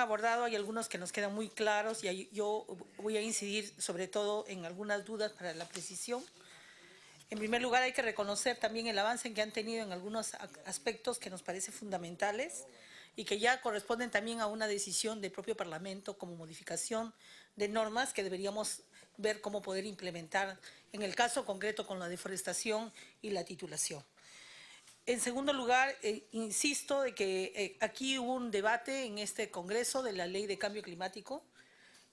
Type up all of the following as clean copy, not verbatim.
abordado, hay algunos que nos quedan muy claros y yo voy a incidir sobre todo en algunas dudas para la precisión. En primer lugar, hay que reconocer también el avance que han tenido en algunos aspectos que nos parecen fundamentales y que ya corresponden también a una decisión del propio Parlamento como modificación de normas que deberíamos ver cómo poder implementar, en el caso concreto con la deforestación y la titulación. En segundo lugar, insisto de que aquí hubo un debate en este Congreso de la Ley de Cambio Climático,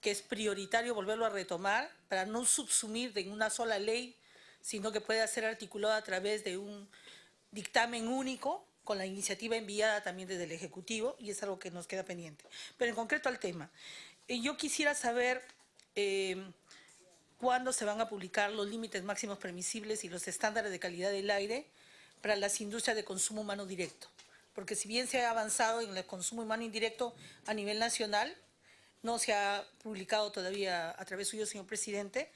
que es prioritario volverlo a retomar para no subsumir en una sola ley, sino que pueda ser articulado a través de un dictamen único con la iniciativa enviada también desde el Ejecutivo, y es algo que nos queda pendiente. Pero en concreto al tema, yo quisiera saber cuándo se van a publicar los límites máximos permisibles y los estándares de calidad del aire para las industrias de consumo humano directo. Porque si bien se ha avanzado en el consumo humano indirecto a nivel nacional, no se ha publicado todavía a través suyo, señor presidente,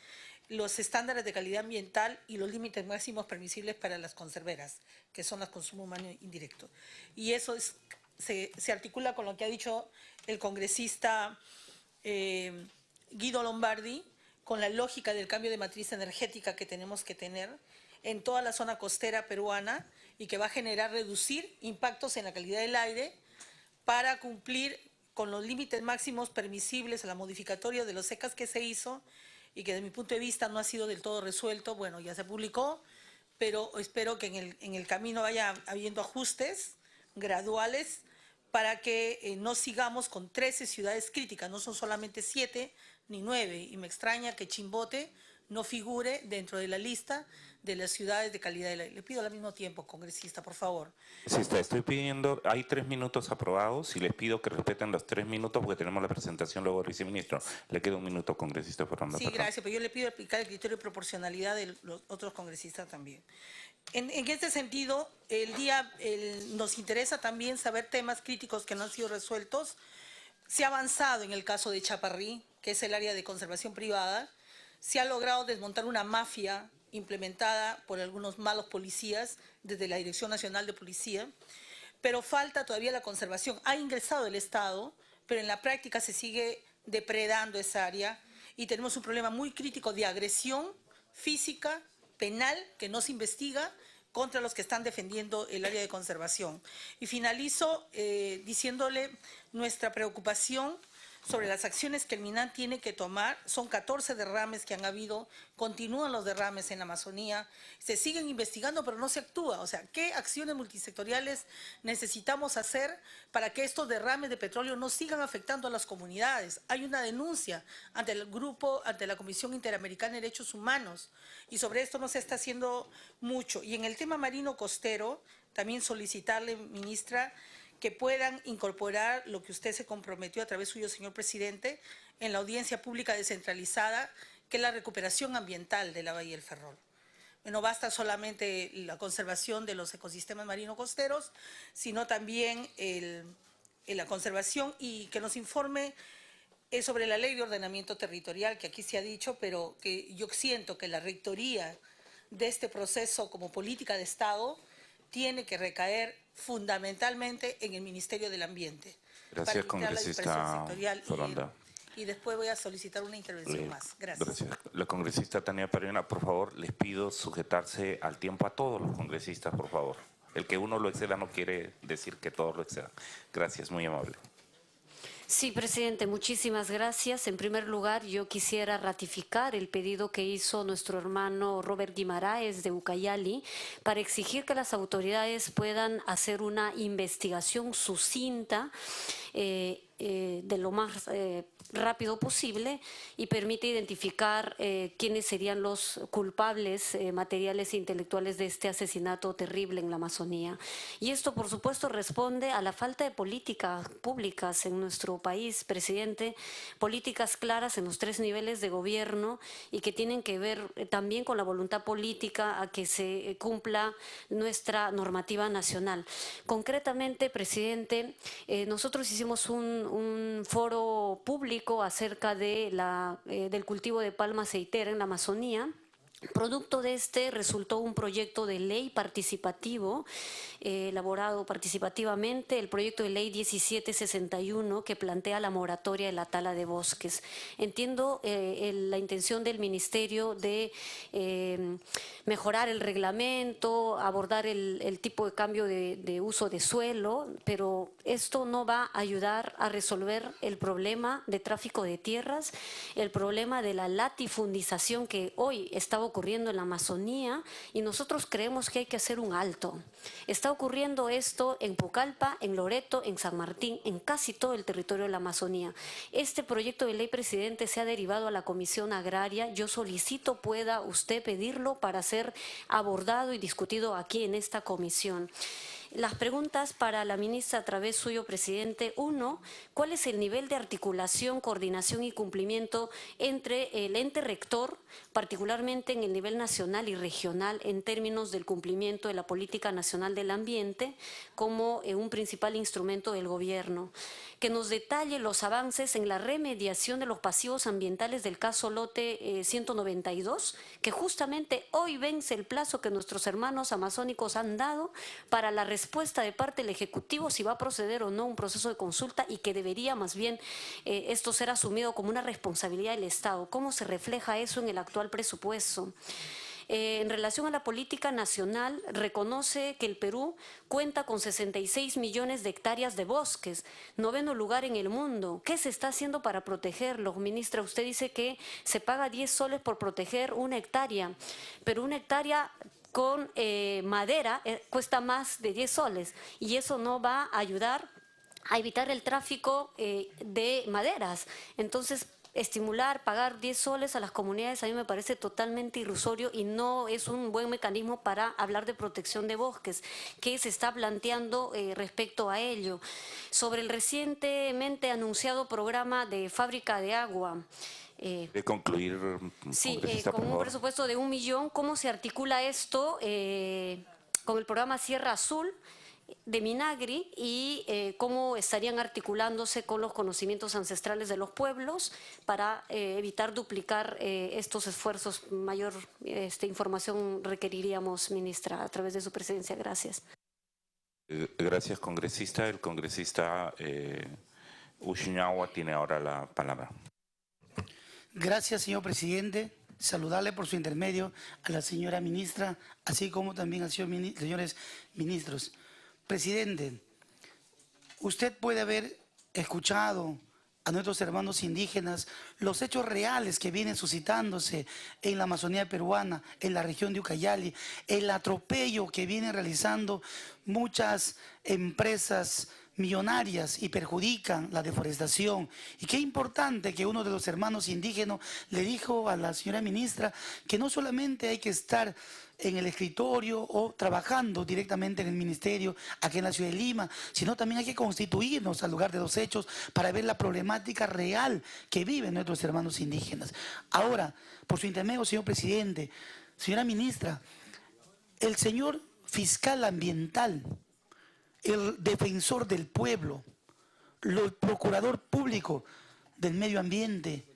los estándares de calidad ambiental y los límites máximos permisibles para las conserveras, que son los consumo humano indirecto. Y eso se articula con lo que ha dicho el congresista Guido Lombardi, con la lógica del cambio de matriz energética que tenemos que tener en toda la zona costera peruana y que va a reducir impactos en la calidad del aire para cumplir con los límites máximos permisibles a la modificatoria de los secas que se hizo y que desde mi punto de vista no ha sido del todo resuelto. Bueno, ya se publicó, pero espero que en el camino vaya habiendo ajustes graduales para que no sigamos con 13 ciudades críticas, no son solamente 7 ni 9, y me extraña que Chimbote no figure dentro de la lista de las ciudades de calidad del aire. Le pido al mismo tiempo, congresista, por favor. Sí, estoy pidiendo, hay 3 minutos aprobados y les pido que respeten los 3 minutos porque tenemos la presentación luego del viceministro. Le queda un minuto, congresista Fernando. Sí, gracias, pero yo le pido aplicar el criterio de proporcionalidad de los otros congresistas también. En este sentido, nos interesa también saber temas críticos que no han sido resueltos. Se ha avanzado en el caso de Chaparrí, que es el área de conservación privada. Se ha logrado desmontar una mafia implementada por algunos malos policías desde la Dirección Nacional de Policía, pero falta todavía la conservación. Ha ingresado el Estado, pero en la práctica se sigue depredando esa área y tenemos un problema muy crítico de agresión física, penal, que no se investiga contra los que están defendiendo el área de conservación. Y finalizo diciéndole nuestra preocupación sobre las acciones que el MINAN tiene que tomar. Son 14 derrames que han habido, continúan los derrames en la Amazonía, se siguen investigando pero no se actúa. O sea, ¿qué acciones multisectoriales necesitamos hacer para que estos derrames de petróleo no sigan afectando a las comunidades? Hay una denuncia ante el grupo, ante la Comisión Interamericana de Derechos Humanos, y sobre esto no se está haciendo mucho. Y en el tema marino costero, también solicitarle, ministra, que puedan incorporar lo que usted se comprometió a través suyo, señor presidente, en la audiencia pública descentralizada, que es la recuperación ambiental de la Bahía del Ferrol. No basta solamente la conservación de los ecosistemas marino-costeros, sino también la conservación, y que nos informe sobre la ley de ordenamiento territorial, que aquí se ha dicho, pero que yo siento que la rectoría de este proceso como política de Estado tiene que recaer fundamentalmente en el Ministerio del Ambiente. Gracias, congresista Foronda. Y después voy a solicitar una intervención más. Gracias. La congresista Tania Perena, por favor, les pido sujetarse al tiempo a todos los congresistas, por favor. El que uno lo exceda no quiere decir que todos lo excedan. Gracias, muy amable. Sí, presidente, muchísimas gracias. En primer lugar, yo quisiera ratificar el pedido que hizo nuestro hermano Robert Guimaraes de Ucayali para exigir que las autoridades puedan hacer una investigación sucinta de lo más rápido posible y permite identificar quiénes serían los culpables materiales e intelectuales de este asesinato terrible en la Amazonía. Y esto, por supuesto, responde a la falta de políticas públicas en nuestro país, presidente, políticas claras en los 3 niveles de gobierno y que tienen que ver también con la voluntad política a que se cumpla nuestra normativa nacional. Concretamente, presidente, nosotros hicimos un foro público acerca de del cultivo de palma aceitera en la Amazonía. Producto de este resultó un proyecto de ley participativo, elaborado participativamente, el proyecto de ley 1761, que plantea la moratoria de la tala de bosques. Entiendo la intención del Ministerio de mejorar el reglamento, abordar el tipo de cambio de uso de suelo, pero esto no va a ayudar a resolver el problema de tráfico de tierras, el problema de la latifundización que hoy está ocurriendo en la Amazonía, y nosotros creemos que hay que hacer un alto. Está ocurriendo esto en Pucallpa, en Loreto, en San Martín, en casi todo el territorio de la Amazonía. Este proyecto de ley, presidente, se ha derivado a la Comisión Agraria. Yo solicito pueda usted pedirlo para ser abordado y discutido aquí en esta comisión. Las preguntas para la ministra a través suyo, presidente. Uno, ¿cuál es el nivel de articulación, coordinación y cumplimiento entre el ente rector, particularmente en el nivel nacional y regional, en términos del cumplimiento de la Política Nacional del Ambiente como un principal instrumento del gobierno? Que nos detalle los avances en la remediación de los pasivos ambientales del caso Lote 192, que justamente hoy vence el plazo que nuestros hermanos amazónicos han dado para la respuesta de parte del Ejecutivo si va a proceder o no un proceso de consulta, y que debería más bien esto ser asumido como una responsabilidad del Estado. ¿Cómo se refleja eso en el actual presupuesto? En relación a la política nacional, reconoce que el Perú cuenta con 66 millones de hectáreas de bosques, 9º lugar en el mundo. ¿Qué se está haciendo para protegerlos? Ministra, usted dice que se paga 10 soles por proteger 1 hectárea, pero 1 hectárea con madera cuesta más de 10 soles, y eso no va a ayudar a evitar el tráfico de maderas. Entonces, estimular, pagar 10 soles a las comunidades a mí me parece totalmente irrisorio y no es un buen mecanismo para hablar de protección de bosques. ¿Qué se está planteando respecto a ello? Sobre el recientemente anunciado programa de fábrica de agua, ¿De concluir, sí, congresista, por con un favor? presupuesto de 1 millón, ¿cómo se articula esto con el programa Sierra Azul de Minagri, y cómo estarían articulándose con los conocimientos ancestrales de los pueblos para evitar duplicar estos esfuerzos? Mayor información requeriríamos, ministra, a través de su presidencia. Gracias. Gracias, congresista. El congresista Ushuñaua tiene ahora la palabra. Gracias, señor presidente. Saludarle por su intermedio a la señora ministra, así como también a los señores ministros. Presidente, usted puede haber escuchado a nuestros hermanos indígenas los hechos reales que vienen suscitándose en la Amazonía peruana, en la región de Ucayali, el atropello que vienen realizando muchas empresas millonarias y perjudican la deforestación. Y qué importante que uno de los hermanos indígenas le dijo a la señora ministra que no solamente hay que estar en el escritorio o trabajando directamente en el ministerio aquí en la ciudad de Lima, sino también hay que constituirnos al lugar de los hechos para ver la problemática real que viven nuestros hermanos indígenas. Ahora, por su intermedio, señor presidente, señora ministra, el señor fiscal ambiental, el defensor del pueblo, el procurador público del medio ambiente,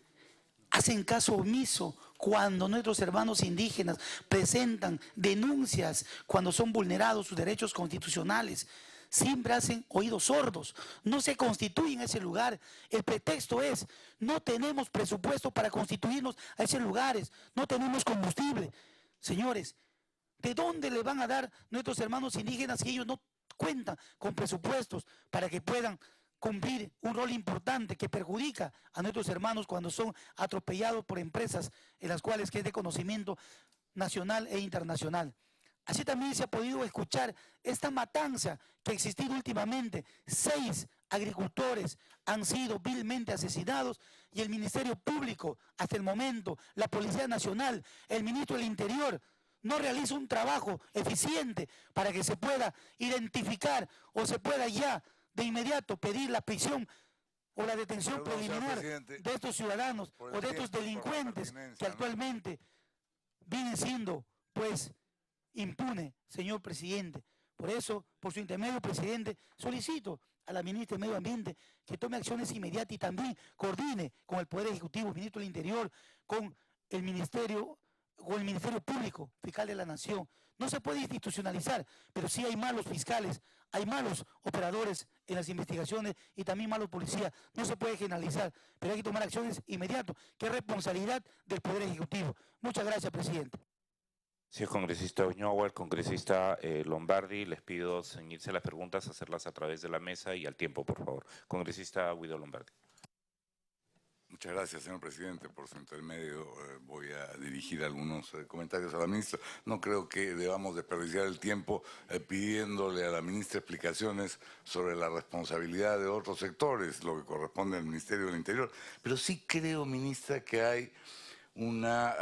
hacen caso omiso cuando nuestros hermanos indígenas presentan denuncias, cuando son vulnerados sus derechos constitucionales. Siempre hacen oídos sordos, no se constituyen en ese lugar. El pretexto es, no tenemos presupuesto para constituirnos a esos lugares, no tenemos combustible. Señores, ¿de dónde le van a dar nuestros hermanos indígenas si ellos no cuentan con presupuestos para que puedan cumplir un rol importante que perjudica a nuestros hermanos cuando son atropellados por empresas en las cuales que es de conocimiento nacional e internacional? Así también se ha podido escuchar esta matanza que ha existido últimamente. 6 agricultores han sido vilmente asesinados y el Ministerio Público, hasta el momento, la Policía Nacional, el Ministro del Interior, no realiza un trabajo eficiente para que se pueda identificar o se pueda ya de inmediato pedir la prisión o la detención preliminar de estos ciudadanos o de estos delincuentes que actualmente vienen siendo, pues, impunes, señor presidente. Por eso, por su intermedio, presidente, solicito a la ministra de Medio Ambiente que tome acciones inmediatas y también coordine con el Poder Ejecutivo, el Ministro del Interior, con el Ministerio con el Ministerio Público, fiscal de la Nación. No se puede institucionalizar, pero sí hay malos fiscales, hay malos operadores en las investigaciones y también malos policías. No se puede generalizar, pero hay que tomar acciones inmediatas, que es responsabilidad del Poder Ejecutivo. Muchas gracias, presidente. Señor congresista Oñowa, el congresista Lombardi, les pido ceñirse las preguntas, hacerlas a través de la mesa y al tiempo, por favor. Congresista Guido Lombardi. Muchas gracias, señor presidente. Por su intermedio voy a dirigir algunos comentarios a la ministra. No creo que debamos desperdiciar el tiempo pidiéndole a la ministra explicaciones sobre la responsabilidad de otros sectores, lo que corresponde al Ministerio del Interior. Pero sí creo, ministra, que hay una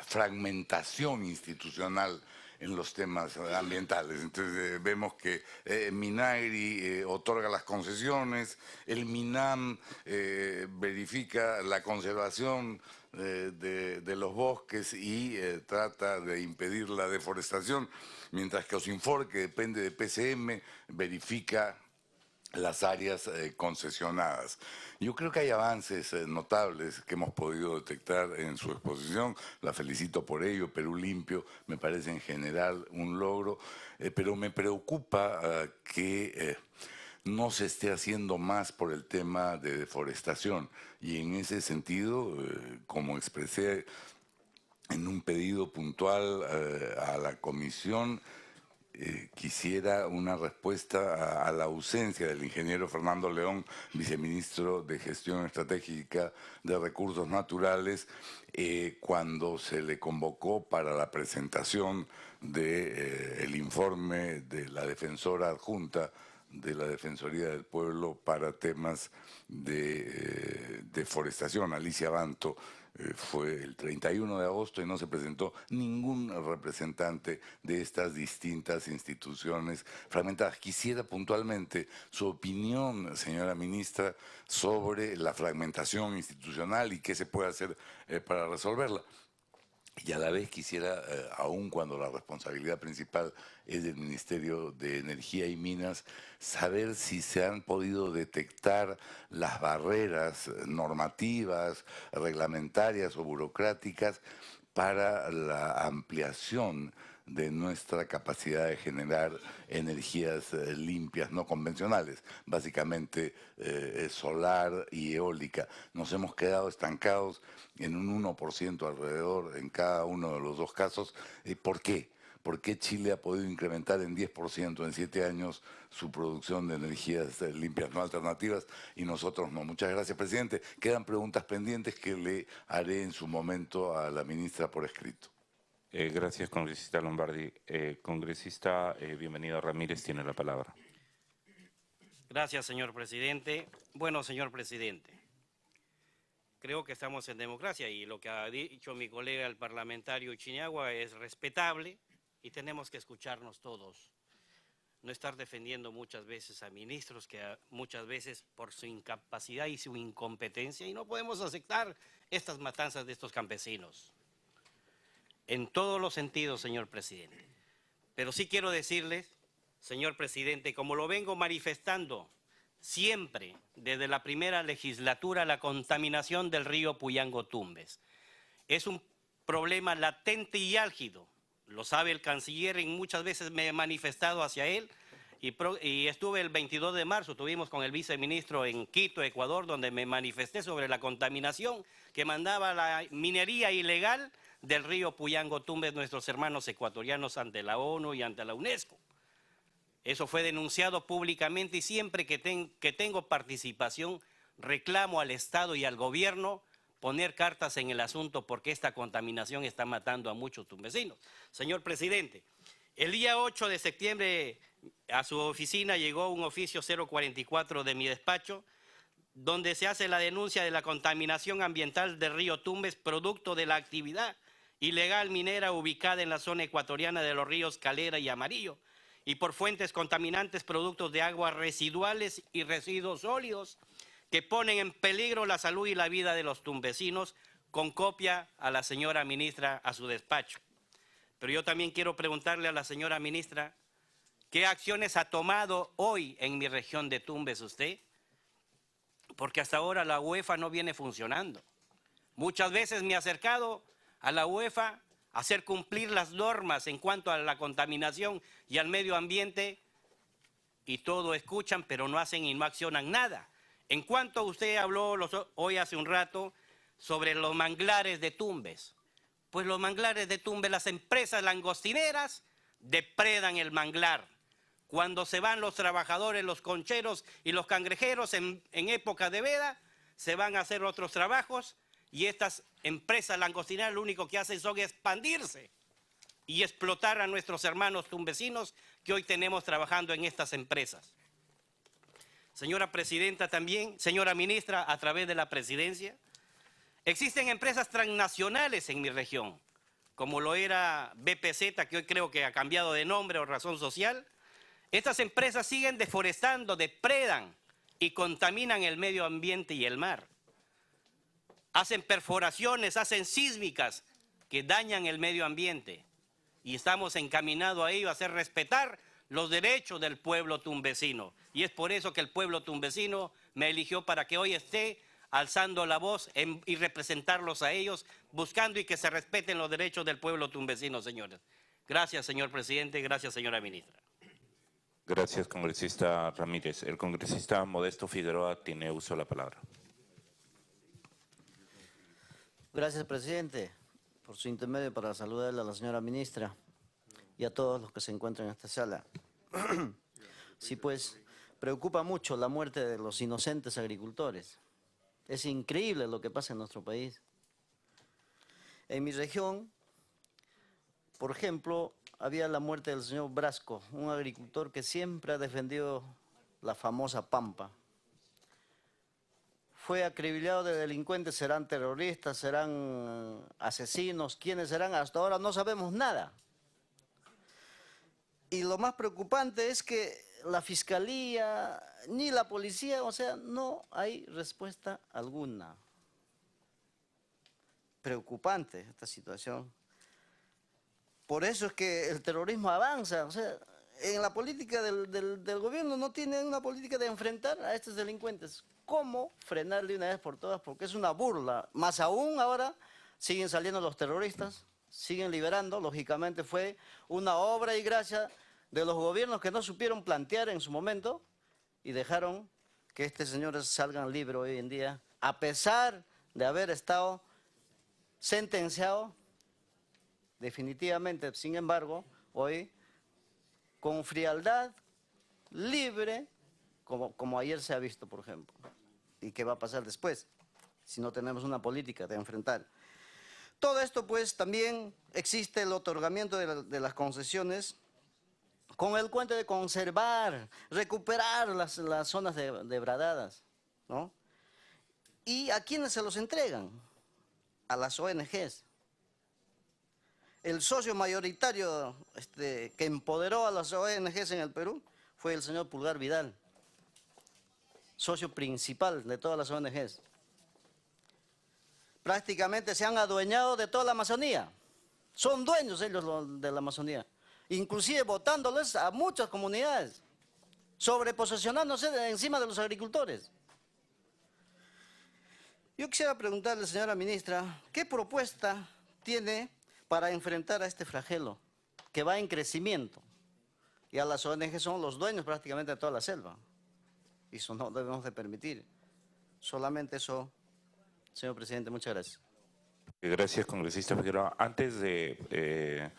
fragmentación institucional en los temas ambientales. Entonces vemos que Minagri otorga las concesiones, el MINAM verifica la conservación de los bosques y trata de impedir la deforestación, mientras que Osinfor, que depende de PCM, verifica las áreas concesionadas. Yo creo que hay avances notables que hemos podido detectar en su exposición. La felicito por ello. Perú Limpio me parece en general un logro, pero me preocupa que no se esté haciendo más por el tema de deforestación. Y en ese sentido, como expresé en un pedido puntual a la comisión, quisiera una respuesta a la ausencia del ingeniero Fernando León, viceministro de Gestión Estratégica de Recursos Naturales, cuando se le convocó para la presentación del informe de la defensora adjunta de la Defensoría del Pueblo para temas de deforestación, Alicia Banto. Fue el 31 de agosto y no se presentó ningún representante de estas distintas instituciones fragmentadas. Quisiera puntualmente su opinión, señora ministra, sobre la fragmentación institucional y qué se puede hacer para resolverla. Y a la vez quisiera, aun cuando la responsabilidad principal es del Ministerio de Energía y Minas, saber si se han podido detectar las barreras normativas, reglamentarias o burocráticas para la ampliación de nuestra capacidad de generar energías limpias, no convencionales, básicamente solar y eólica. Nos hemos quedado estancados en un 1% alrededor en cada uno de los dos casos. ¿Por qué? ¿Por qué Chile ha podido incrementar en 10% en 7 años su producción de energías limpias no alternativas y nosotros no? Muchas gracias, presidente. Quedan preguntas pendientes que le haré en su momento a la ministra por escrito. Gracias, congresista Lombardi. Congresista Bienvenido Ramírez tiene la palabra. Gracias, señor presidente. Bueno, señor presidente, creo que estamos en democracia y lo que ha dicho mi colega el parlamentario Chiniagua es respetable y tenemos que escucharnos todos. No estar defendiendo muchas veces a ministros que muchas veces por su incapacidad y su incompetencia, y no podemos aceptar estas matanzas de estos campesinos. En todos los sentidos, señor presidente. Pero sí quiero decirles, señor presidente, como lo vengo manifestando siempre desde la primera legislatura, la contaminación del río Puyango-Tumbes es un problema latente y álgido. Lo sabe el canciller, y muchas veces me he manifestado hacia él, y estuve el 22 de marzo, estuvimos con el viceministro en Quito, Ecuador, donde me manifesté sobre la contaminación que mandaba la minería ilegal del río Puyango-Tumbes nuestros hermanos ecuatorianos ante la ONU y ante la UNESCO. Eso fue denunciado públicamente y siempre que tengo participación reclamo al Estado y al gobierno poner cartas en el asunto porque esta contaminación está matando a muchos tumbesinos. Señor presidente, el día 8 de septiembre a su oficina llegó un oficio 044 de mi despacho donde se hace la denuncia de la contaminación ambiental del río Tumbes producto de la actividad ilegal minera ubicada en la zona ecuatoriana de los ríos Calera y Amarillo y por fuentes contaminantes productos de aguas residuales y residuos sólidos que ponen en peligro la salud y la vida de los tumbesinos, con copia a la señora ministra a su despacho. Pero yo también quiero preguntarle a la señora ministra, ¿qué acciones ha tomado hoy en mi región de Tumbes usted? Porque hasta ahora la UEFA no viene funcionando. Muchas veces me he acercado a la UEFA hacer cumplir las normas en cuanto a la contaminación y al medio ambiente, y todo escuchan, pero no hacen y no accionan nada. En cuanto usted habló hoy hace un rato sobre los manglares de Tumbes, pues los manglares de Tumbes, las empresas langostineras depredan el manglar. Cuando se van los trabajadores, los concheros y los cangrejeros en época de veda, se van a hacer otros trabajos y estas empresas langostineras lo único que hacen son expandirse y explotar a nuestros hermanos tumbesinos que hoy tenemos trabajando en estas empresas. Señora Presidenta también, señora Ministra, a través de la Presidencia, existen empresas transnacionales en mi región, como lo era BPZ, que hoy creo que ha cambiado de nombre o razón social. Estas empresas siguen deforestando, depredan y contaminan el medio ambiente y el mar. Hacen perforaciones, hacen sísmicas que dañan el medio ambiente. Y estamos encaminados a ello, a hacer respetar los derechos del pueblo tumbesino. Y es por eso que el pueblo tumbesino me eligió para que hoy esté alzando la voz y representarlos a ellos, buscando y que se respeten los derechos del pueblo tumbesino, señores. Gracias, señor presidente, gracias, señora ministra. Gracias, congresista Ramírez. El congresista Modesto Figueroa tiene uso de la palabra. Gracias, presidente, por su intermedio para saludarle a la señora ministra y a todos los que se encuentran en esta sala. Sí, pues, preocupa mucho la muerte de los inocentes agricultores. Es increíble lo que pasa en nuestro país. En mi región, por ejemplo, había la muerte del señor Brasco, un agricultor que siempre ha defendido la famosa pampa. Fue acribillado de delincuentes, serán terroristas, serán asesinos, ¿quiénes serán? Hasta ahora no sabemos nada. Y lo más preocupante es que la fiscalía ni la policía, o sea, no hay respuesta alguna. Preocupante esta situación. Por eso es que el terrorismo avanza, o sea, en la política del gobierno no tienen una política de enfrentar a estos delincuentes. ¿Cómo frenarle una vez por todas? Porque es una burla. Más aún ahora siguen saliendo los terroristas, siguen liberando. Lógicamente fue una obra y gracia de los gobiernos que no supieron plantear en su momento y dejaron que estos señores salgan libres hoy en día, a pesar de haber estado sentenciados. Definitivamente, sin embargo, hoy, con frialdad, libre, como ayer se ha visto, por ejemplo. ¿Y qué va a pasar después si no tenemos una política de enfrentar? Todo esto, pues, también existe el otorgamiento de las concesiones con el cuento de conservar, recuperar las zonas degradadas, ¿no? ¿Y a quiénes se los entregan? A las ONGs. El socio mayoritario que empoderó a las ONGs en el Perú fue el señor Pulgar Vidal, socio principal de todas las ONGs. Prácticamente se han adueñado de toda la Amazonía. Son dueños ellos de la Amazonía, inclusive votándoles a muchas comunidades, sobreposesionándose encima de los agricultores. Yo quisiera preguntarle, señora ministra, ¿qué propuesta tiene para enfrentar a este flagelo que va en crecimiento? Y a las ONG son los dueños prácticamente de toda la selva. Y eso no debemos de permitir. Solamente eso, señor presidente, muchas gracias. Gracias, congresista Figueroa. Antes de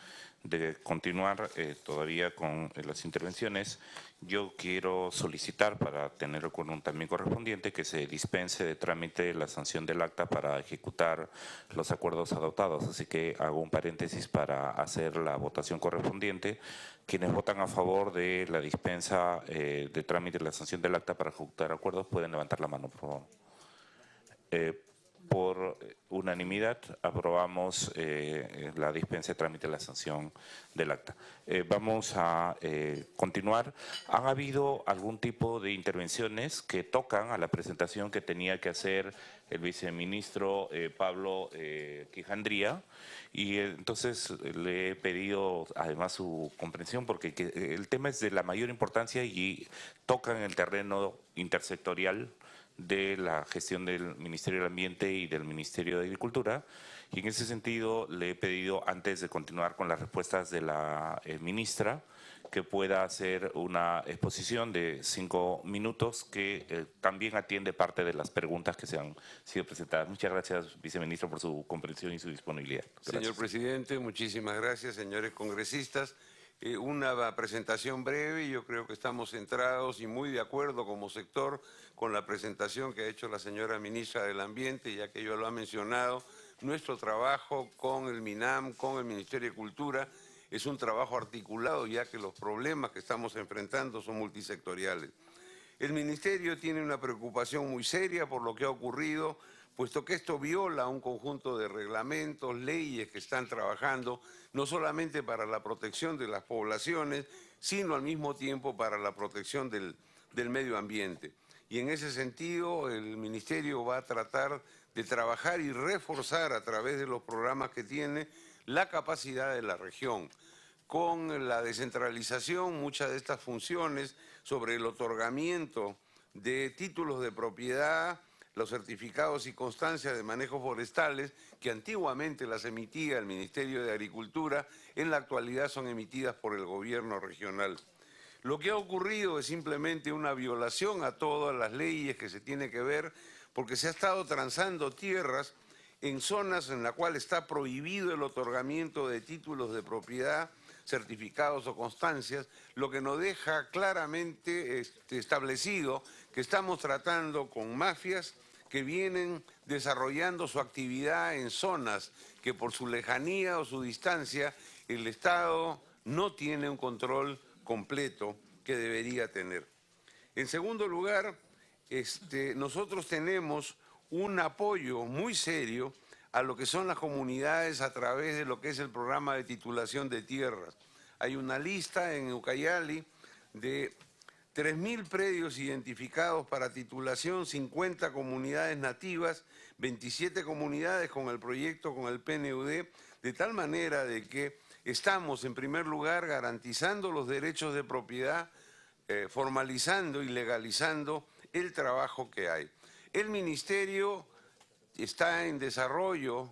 continuar todavía con las intervenciones, yo quiero solicitar, para tener el quórum también correspondiente, que se dispense de trámite la sanción del acta para ejecutar los acuerdos adoptados. Así que hago un paréntesis para hacer la votación correspondiente. Quienes votan a favor de la dispensa de trámite de la sanción del acta para ejecutar acuerdos pueden levantar la mano, por favor. Por unanimidad aprobamos la dispensa de trámite de la sanción del acta. Vamos a continuar. ¿Han habido algún tipo de intervenciones que tocan a la presentación que tenía que hacer el viceministro Pablo Quijandría? Y entonces le he pedido además su comprensión porque el tema es de la mayor importancia y toca en el terreno intersectorial de la gestión del Ministerio del Ambiente y del Ministerio de Agricultura. Y en ese sentido le he pedido, antes de continuar con las respuestas de la ministra, que pueda hacer una exposición de 5 minutos que también atiende parte de las preguntas que se han sido presentadas. Muchas gracias, viceministro, por su comprensión y su disponibilidad. Gracias. Señor presidente, muchísimas gracias, señores congresistas. Una presentación breve, yo creo que estamos centrados y muy de acuerdo como sector con la presentación que ha hecho la señora ministra del Ambiente, ya que ella lo ha mencionado. Nuestro trabajo con el MINAM, con el Ministerio de Cultura, es un trabajo articulado, ya que los problemas que estamos enfrentando son multisectoriales. El Ministerio tiene una preocupación muy seria por lo que ha ocurrido, puesto que esto viola un conjunto de reglamentos, leyes que están trabajando, no solamente para la protección de las poblaciones, sino al mismo tiempo para la protección del medio ambiente. Y en ese sentido, el Ministerio va a tratar de trabajar y reforzar a través de los programas que tiene la capacidad de la región. Con la descentralización, muchas de estas funciones sobre el otorgamiento de títulos de propiedad, los certificados y constancias de manejo forestales, que antiguamente las emitía el Ministerio de Agricultura, en la actualidad son emitidas por el gobierno regional. Lo que ha ocurrido es simplemente una violación a todas las leyes que se tiene que ver, porque se ha estado transando tierras en zonas en las cuales está prohibido el otorgamiento de títulos de propiedad, certificados o constancias, lo que nos deja claramente establecido que estamos tratando con mafias que vienen desarrollando su actividad en zonas que por su lejanía o su distancia el Estado no tiene un control completo que debería tener. En segundo lugar, nosotros tenemos un apoyo muy serio a lo que son las comunidades a través de lo que es el programa de titulación de tierras. Hay una lista en Ucayali de 3.000 predios identificados para titulación, 50 comunidades nativas, 27 comunidades con el proyecto, con el PNUD, de tal manera de que estamos, en primer lugar, garantizando los derechos de propiedad, formalizando y legalizando el trabajo que hay. El Ministerio está en desarrollo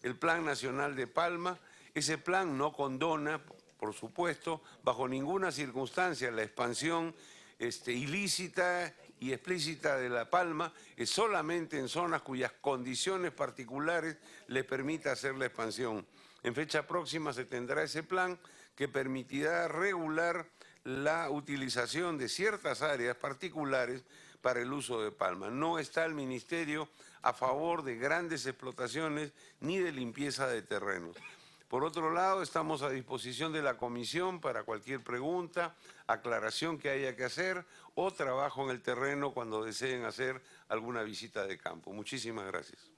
el Plan Nacional de Palma. Ese plan no condona, por supuesto, bajo ninguna circunstancia la expansión ilícita y explícita de la palma, es solamente en zonas cuyas condiciones particulares les permita hacer la expansión. En fecha próxima se tendrá ese plan que permitirá regular la utilización de ciertas áreas particulares para el uso de palma. No está el Ministerio a favor de grandes explotaciones ni de limpieza de terrenos. Por otro lado, estamos a disposición de la Comisión para cualquier pregunta, aclaración que haya que hacer o trabajo en el terreno cuando deseen hacer alguna visita de campo. Muchísimas gracias.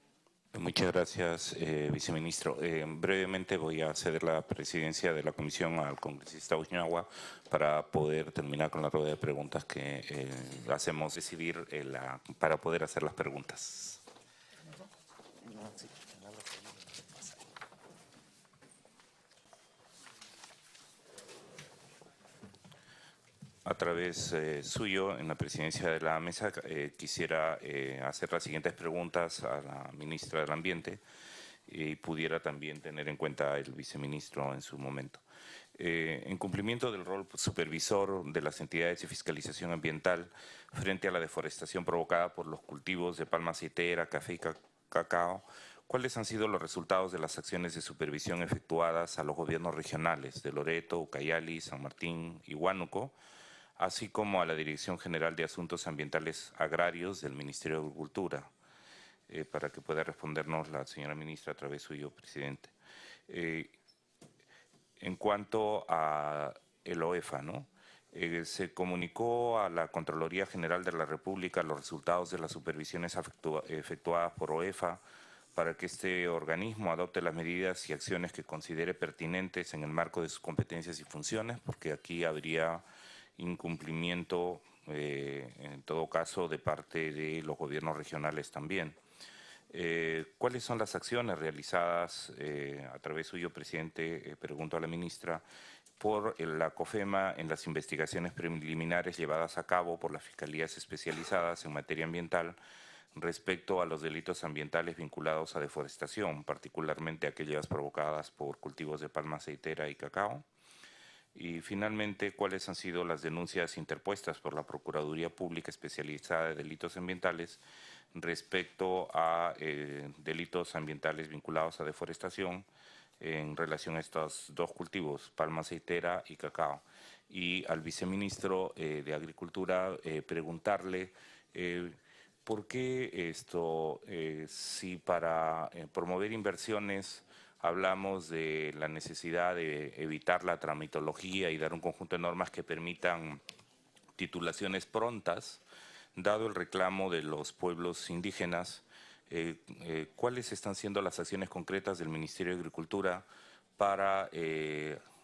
Muchas gracias, viceministro. Brevemente voy a ceder la presidencia de la comisión al congresista Uñagua para poder terminar con la rueda de preguntas que hacemos decidir para poder hacer las preguntas. A través suyo, en la presidencia de la mesa, quisiera hacer las siguientes preguntas a la ministra del Ambiente y pudiera también tener en cuenta el viceministro en su momento. En cumplimiento del rol supervisor de las entidades de fiscalización ambiental frente a la deforestación provocada por los cultivos de palma aceitera, café y cacao, ¿cuáles han sido los resultados de las acciones de supervisión efectuadas a los gobiernos regionales de Loreto, Ucayali, San Martín y Huánuco, así como a la Dirección General de Asuntos Ambientales Agrarios del Ministerio de Agricultura, para que pueda respondernos la señora ministra a través suyo, presidente? En cuanto a el OEFA, ¿no? Se comunicó a la Contraloría General de la República los resultados de las supervisiones efectuadas por OEFA para que este organismo adopte las medidas y acciones que considere pertinentes en el marco de sus competencias y funciones, porque aquí habría incumplimiento, en todo caso, de parte de los gobiernos regionales también. ¿Cuáles son las acciones realizadas a través suyo, presidente? Pregunto a la ministra, por la COFEMA en las investigaciones preliminares llevadas a cabo por las fiscalías especializadas en materia ambiental respecto a los delitos ambientales vinculados a deforestación, particularmente aquellas provocadas por cultivos de palma aceitera y cacao. Y finalmente, ¿cuáles han sido las denuncias interpuestas por la Procuraduría Pública Especializada de Delitos Ambientales respecto a delitos ambientales vinculados a deforestación en relación a estos dos cultivos, palma aceitera y cacao? Y al viceministro de Agricultura preguntarle ¿por qué si para promover inversiones hablamos de la necesidad de evitar la tramitología y dar un conjunto de normas que permitan titulaciones prontas, dado el reclamo de los pueblos indígenas? ¿Cuáles están siendo las acciones concretas del Ministerio de Agricultura para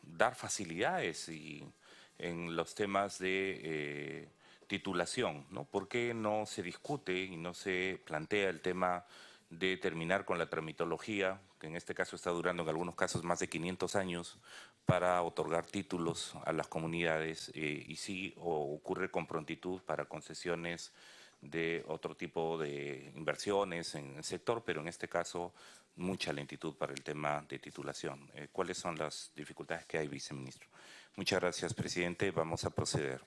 dar facilidades en los temas de titulación, ¿no? ¿Por qué no se discute y no se plantea el tema de terminar con la tramitología, que en este caso está durando en algunos casos más de 500 años, para otorgar títulos a las comunidades y sí ocurre con prontitud para concesiones de otro tipo de inversiones en el sector, pero en este caso mucha lentitud para el tema de titulación? ¿Cuáles son las dificultades que hay, viceministro? Muchas gracias, presidente. Vamos a proceder.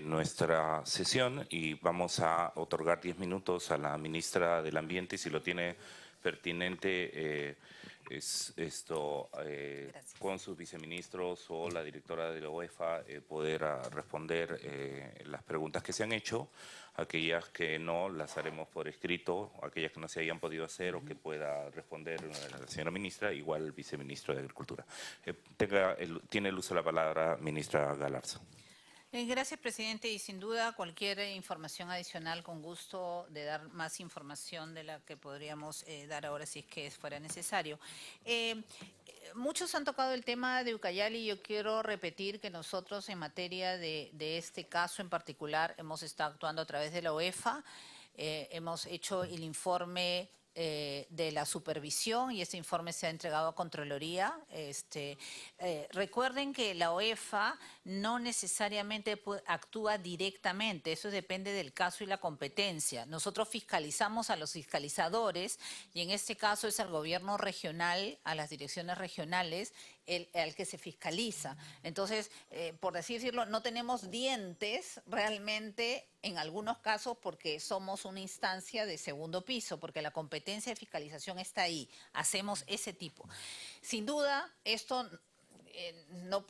Nuestra sesión y vamos a otorgar 10 minutos a la ministra del Ambiente, y si lo tiene pertinente con sus viceministros o la directora de la UEFA poder responder las preguntas que se han hecho. Aquellas que no las haremos por escrito, aquellas que no se hayan podido hacer o que pueda responder la señora ministra, igual el viceministro de Agricultura. Tiene el uso de la palabra ministra Galarza. Gracias, presidente. Y sin duda cualquier información adicional, con gusto de dar más información de la que podríamos dar ahora si es que fuera necesario. Muchos han tocado el tema de Ucayali y yo quiero repetir que nosotros en materia de este caso en particular hemos estado actuando a través de la UEFA, hemos hecho el informe de la supervisión y este informe se ha entregado a Contraloría. Recuerden que la UEFA no necesariamente actúa directamente, eso depende del caso y la competencia. Nosotros fiscalizamos a los fiscalizadores y en este caso es al gobierno regional, a las direcciones regionales, al que se fiscaliza. Entonces, por decirlo, no tenemos dientes realmente en algunos casos porque somos una instancia de segundo piso, porque la competencia de fiscalización está ahí, hacemos ese tipo. Sin duda, esto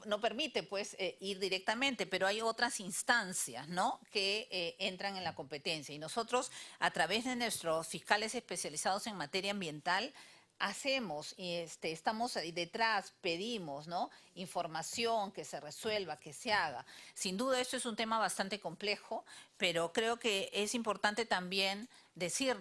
no permite pues ir directamente, pero hay otras instancias, ¿no?, que entran en la competencia y nosotros a través de nuestros fiscales especializados en materia ambiental hacemos y estamos ahí detrás, pedimos, ¿no?, información que se resuelva, que se haga. Sin duda esto es un tema bastante complejo, pero creo que es importante también decir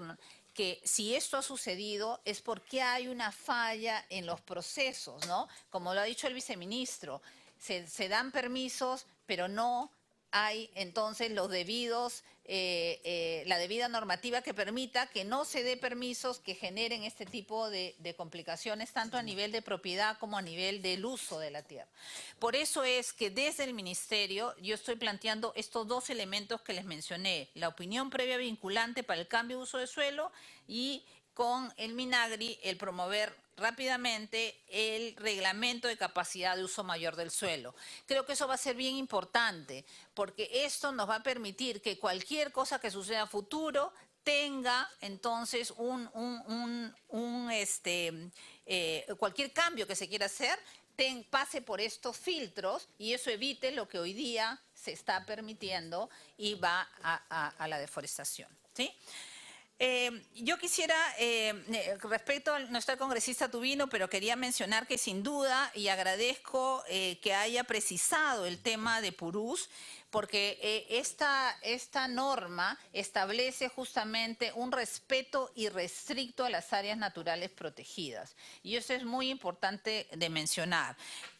que si esto ha sucedido es porque hay una falla en los procesos, ¿no? Como lo ha dicho el viceministro, se dan permisos, pero no hay entonces los debidos, la debida normativa que permita que no se dé permisos que generen este tipo de complicaciones, tanto a nivel de propiedad como a nivel del uso de la tierra. Por eso es que desde el Ministerio yo estoy planteando estos dos elementos que les mencioné, la opinión previa vinculante para el cambio de uso de suelo y con el Minagri el promover rápidamente el reglamento de capacidad de uso mayor del suelo. Creo que eso va a ser bien importante porque esto nos va a permitir que cualquier cosa que suceda a futuro tenga entonces cualquier cambio que se quiera hacer pase por estos filtros y eso evite lo que hoy día se está permitiendo y va a la deforestación, ¿sí? Yo quisiera, respecto a nuestra congresista Tubino, pero quería mencionar que sin duda, y agradezco que haya precisado el tema de purús, porque esta norma establece justamente un respeto irrestricto a las áreas naturales protegidas. Y eso es muy importante de mencionar.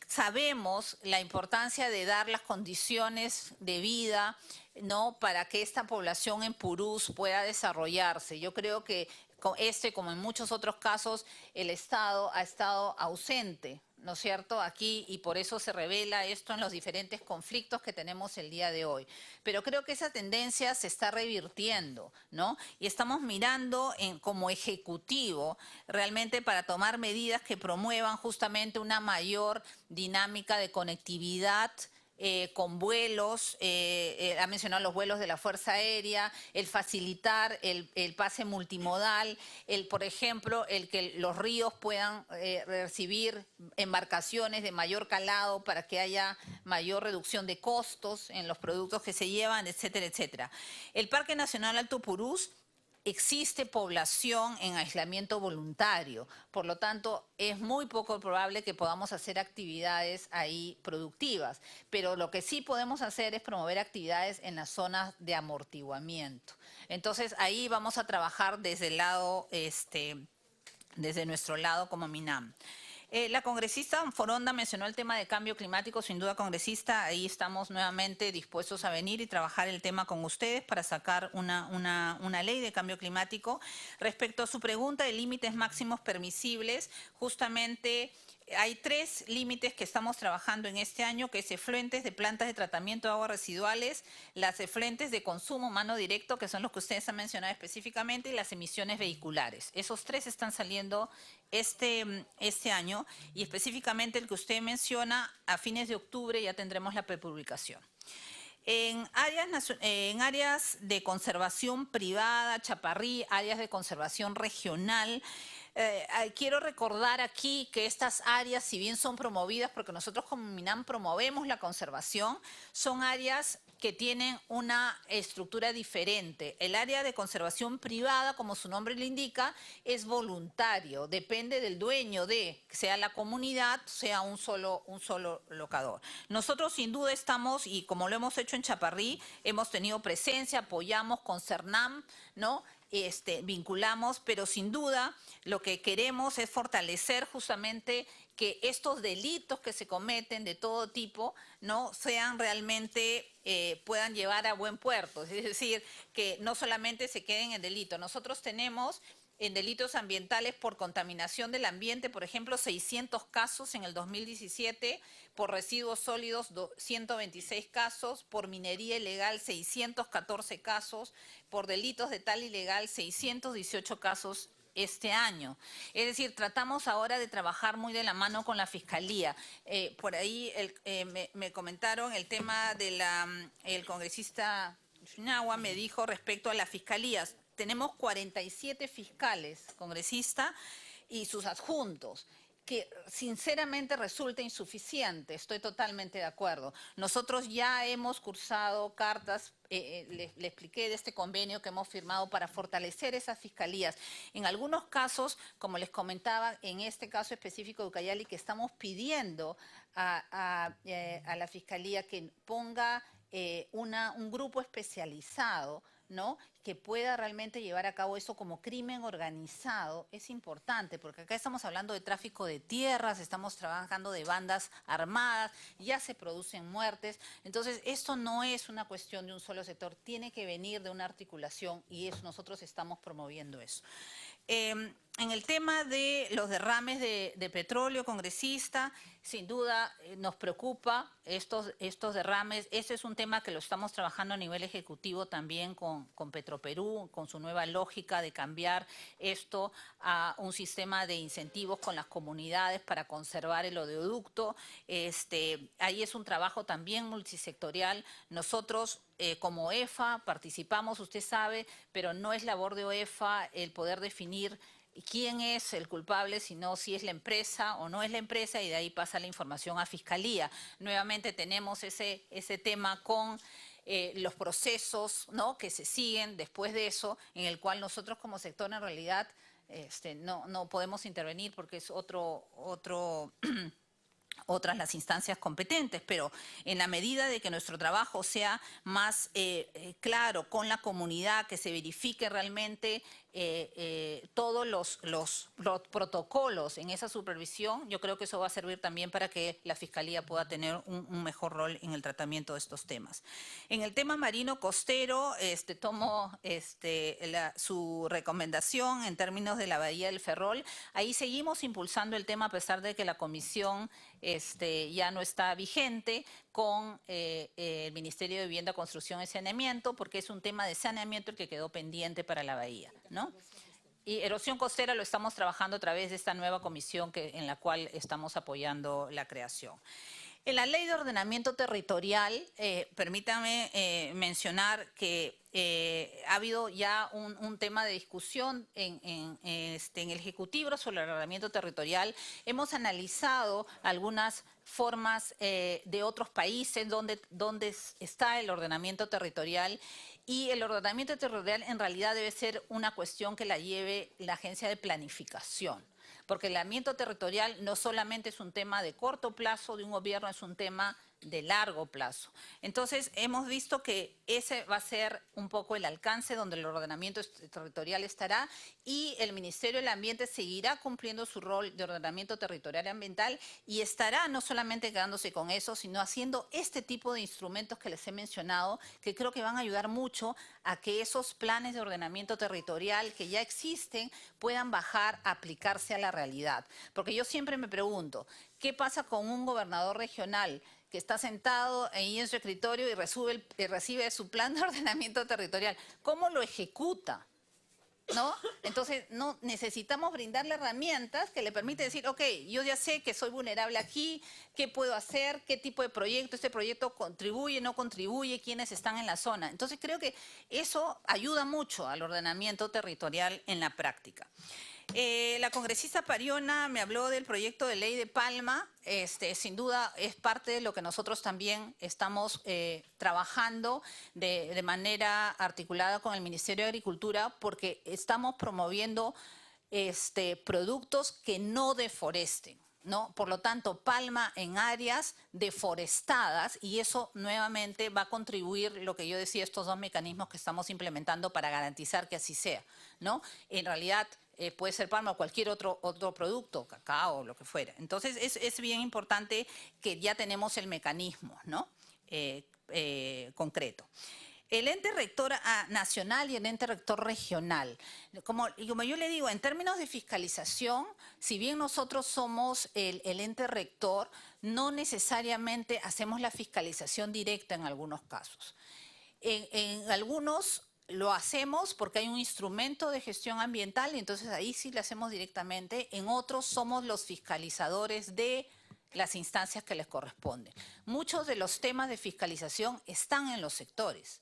sabemos la importancia de dar las condiciones de vida, ¿no?, para que esta población en Purús pueda desarrollarse. Yo creo que como en muchos otros casos, el Estado ha estado ausente, ¿no es cierto?, aquí, y por eso se revela esto en los diferentes conflictos que tenemos el día de hoy. Pero creo que esa tendencia se está revirtiendo, ¿no? Y estamos mirando como ejecutivo realmente para tomar medidas que promuevan justamente una mayor dinámica de conectividad con vuelos, ha mencionado los vuelos de la Fuerza Aérea, el facilitar el pase multimodal, por ejemplo, el que los ríos puedan recibir embarcaciones de mayor calado para que haya mayor reducción de costos en los productos que se llevan, etcétera, etcétera. El Parque Nacional Alto Purús, existe población en aislamiento voluntario, por lo tanto es muy poco probable que podamos hacer actividades ahí productivas, pero lo que sí podemos hacer es promover actividades en las zonas de amortiguamiento. Entonces ahí vamos a trabajar desde el lado, desde nuestro lado como MINAM. La congresista Foronda mencionó el tema de cambio climático. Sin duda, congresista, ahí estamos nuevamente dispuestos a venir y trabajar el tema con ustedes para sacar una ley de cambio climático. Respecto a su pregunta de límites máximos permisibles, justamente hay 3 límites que estamos trabajando en este año, que es efluentes de plantas de tratamiento de aguas residuales, las efluentes de consumo humano directo, que son los que ustedes han mencionado específicamente, y las emisiones vehiculares. Esos 3 están saliendo este año, y específicamente el que usted menciona, a fines de octubre ya tendremos la prepublicación. En áreas de conservación privada, Chaparrí, áreas de conservación regional, quiero recordar aquí que estas áreas, si bien son promovidas, porque nosotros como MINAM promovemos la conservación, son áreas que tienen una estructura diferente. El área de conservación privada, como su nombre le indica, es voluntario, depende del dueño sea la comunidad, sea un solo locador. Nosotros sin duda estamos, y como lo hemos hecho en Chaparrí, hemos tenido presencia, apoyamos con CERNAM, ¿no?, vinculamos, pero sin duda lo que queremos es fortalecer justamente que estos delitos que se cometen de todo tipo no sean realmente, puedan llevar a buen puerto, es decir, que no solamente se queden en delito. Nosotros tenemos en delitos ambientales por contaminación del ambiente, por ejemplo, 600 casos en el 2017, por residuos sólidos 126 casos, por minería ilegal 614 casos, por delitos de tal ilegal 618 casos este año. Es decir, tratamos ahora de trabajar muy de la mano con la Fiscalía. Por ahí me comentaron el tema de el congresista Chiniagua me dijo respecto a las fiscalías. Tenemos 47 fiscales, congresista, y sus adjuntos, que sinceramente resulta insuficiente. Estoy totalmente de acuerdo. Nosotros ya hemos cursado cartas, le expliqué de este convenio que hemos firmado para fortalecer esas fiscalías. En algunos casos, como les comentaba, en este caso específico de Ucayali, que estamos pidiendo a la Fiscalía que ponga un grupo especializado, ¿no?, que pueda realmente llevar a cabo eso como crimen organizado, es importante, porque acá estamos hablando de tráfico de tierras, estamos trabajando de bandas armadas, ya se producen muertes. Entonces, esto no es una cuestión de un solo sector, tiene que venir de una articulación, y nosotros estamos promoviendo eso. En el tema de los derrames de petróleo, congresista, sin duda nos preocupa estos derrames. Ese es un tema que lo estamos trabajando a nivel ejecutivo también con Petroperú, con su nueva lógica de cambiar esto a un sistema de incentivos con las comunidades para conservar el oleoducto. Ahí es un trabajo también multisectorial. Nosotros como OEFA participamos, usted sabe, pero no es labor de OEFA el poder definir quién es el culpable, sino si es la empresa o no es la empresa, y de ahí pasa la información a Fiscalía. Nuevamente tenemos ese tema con los procesos, ¿no?, que se siguen después de eso, en el cual nosotros como sector en realidad no podemos intervenir porque es otras las instancias competentes, pero en la medida de que nuestro trabajo sea más claro con la comunidad, que se verifique realmente todos los protocolos en esa supervisión, yo creo que eso va a servir también para que la Fiscalía pueda tener un mejor rol en el tratamiento de estos temas. En el tema marino costero, tomo su recomendación en términos de la Bahía del Ferrol. Ahí seguimos impulsando el tema a pesar de que la comisión ya no está vigente con el Ministerio de Vivienda, Construcción y Saneamiento, porque es un tema de saneamiento el que quedó pendiente para la bahía, ¿no? Y erosión costera lo estamos trabajando a través de esta nueva comisión en la cual estamos apoyando la creación. En la Ley de Ordenamiento Territorial, permítanme mencionar que ha habido ya un tema de discusión en el Ejecutivo sobre el ordenamiento territorial. Hemos analizado algunas formas de otros países donde está el ordenamiento territorial, y el ordenamiento territorial en realidad debe ser una cuestión que la lleve la Agencia de Planificación. Porque el ordenamiento territorial no solamente es un tema de corto plazo de un gobierno, es un tema de largo plazo. Entonces, hemos visto que ese va a ser un poco el alcance donde el ordenamiento territorial estará, y el Ministerio del Ambiente seguirá cumpliendo su rol de ordenamiento territorial y ambiental, y estará no solamente quedándose con eso, sino haciendo este tipo de instrumentos que les he mencionado, que creo que van a ayudar mucho a que esos planes de ordenamiento territorial que ya existen puedan bajar a aplicarse a la realidad. Porque yo siempre me pregunto, ¿qué pasa con un gobernador regional que está sentado ahí en su escritorio y recibe su plan de ordenamiento territorial? ¿Cómo lo ejecuta? ¿No? Entonces, necesitamos brindarle herramientas que le permiten decir, ok, yo ya sé que soy vulnerable aquí, ¿qué puedo hacer? ¿Qué tipo de proyecto? ¿Este proyecto contribuye, no contribuye? ¿Quiénes están en la zona? Entonces, creo que eso ayuda mucho al ordenamiento territorial en la práctica. La congresista Pariona me habló del proyecto de ley de Palma. Sin duda es parte de lo que nosotros también estamos trabajando de manera articulada con el Ministerio de Agricultura, porque estamos promoviendo productos que no deforesten, ¿no? Por lo tanto, palma en áreas deforestadas, y eso nuevamente va a contribuir, lo que yo decía, estos dos mecanismos que estamos implementando para garantizar que así sea, ¿no? En realidad, puede ser palma o cualquier otro producto, cacao, lo que fuera. Entonces, es bien importante que ya tenemos el mecanismo, ¿no? Concreto. El ente rector nacional y el ente rector regional. Como yo le digo, en términos de fiscalización, si bien nosotros somos el ente rector, no necesariamente hacemos la fiscalización directa en algunos casos. En algunos lo hacemos porque hay un instrumento de gestión ambiental, y entonces ahí sí lo hacemos directamente. En otros somos los fiscalizadores de las instancias que les corresponden. Muchos de los temas de fiscalización están en los sectores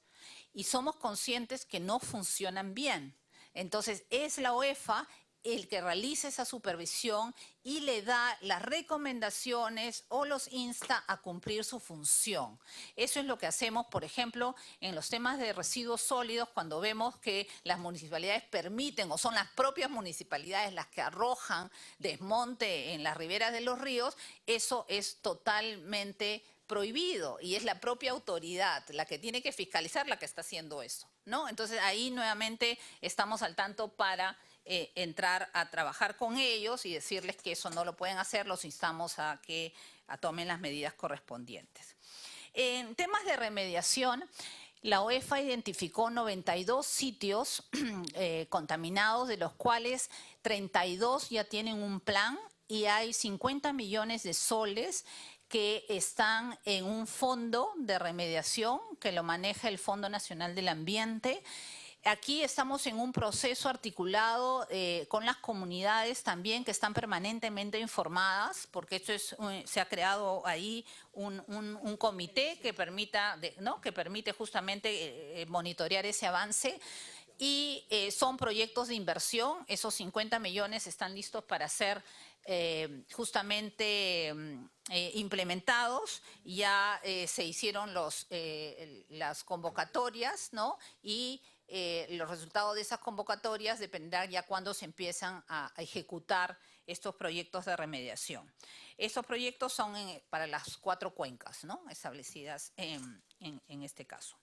y somos conscientes que no funcionan bien. Entonces, es la OEFA el que realiza esa supervisión y le da las recomendaciones o los insta a cumplir su función. Eso es lo que hacemos, por ejemplo, en los temas de residuos sólidos, cuando vemos que las municipalidades permiten, o son las propias municipalidades las que arrojan desmonte en las riberas de los ríos. Eso es totalmente prohibido, y es la propia autoridad la que tiene que fiscalizar la que está haciendo eso, ¿no? Entonces, ahí nuevamente estamos al tanto para entrar a trabajar con ellos y decirles que eso no lo pueden hacer. Los instamos a que tomen las medidas correspondientes. En temas de remediación, la OEFA identificó 92 sitios contaminados, de los cuales 32 ya tienen un plan, y hay 50 millones de soles que están en un fondo de remediación que lo maneja el Fondo Nacional del Ambiente. Aquí estamos en un proceso articulado con las comunidades también, que están permanentemente informadas, porque esto se ha creado ahí un comité que permite justamente monitorear ese avance. Y son proyectos de inversión. Esos 50 millones están listos para ser justamente implementados. Ya se hicieron las convocatorias, ¿no? Y los resultados de esas convocatorias dependerán ya cuando se empiezan a ejecutar estos proyectos de remediación. Estos proyectos son para las 4 cuencas, ¿no?, establecidas en este caso.